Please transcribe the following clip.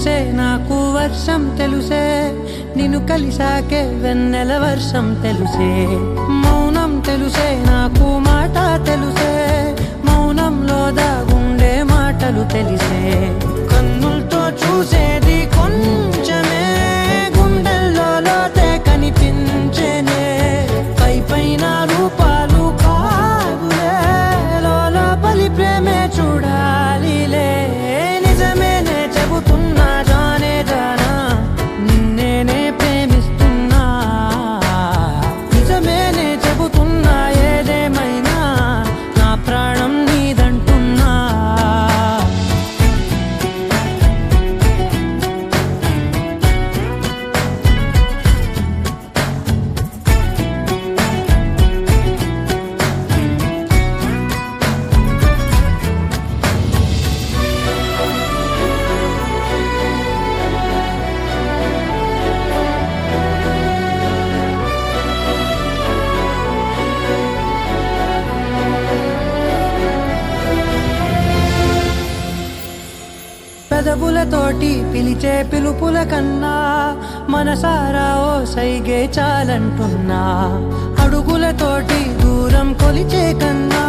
తెలుసే నాకు వర్షం తెలుసే నిన్ను కలిసాకే వెన్నెల వర్షం తెలుసే మౌనం తెలుసే నాకు మాట తెలుసే మౌనంలో దాగుండే మాటలు తెలిసే కన్నులతో చూసేది కొంచెమే గుండెల్లో లోతే కనిపించేనే పై పైన రూపాలు కాదులే లోపలి ప్రేమే చూడాలిలే నిజమేనే చెబుతున్నా జానే జానా నిన్నేనే ప్రేమిస్తున్నా నిజమేనే చెబుతున్నా ఏదేమైనా నా ప్రాణం నీదంటున్నా పెదవులతోటి పిలిచే పిలుపుల కన్నా మనసారా ఓ సైగే చాలంటున్నా అడుగులతోటి దూరం కొలిచే కన్నా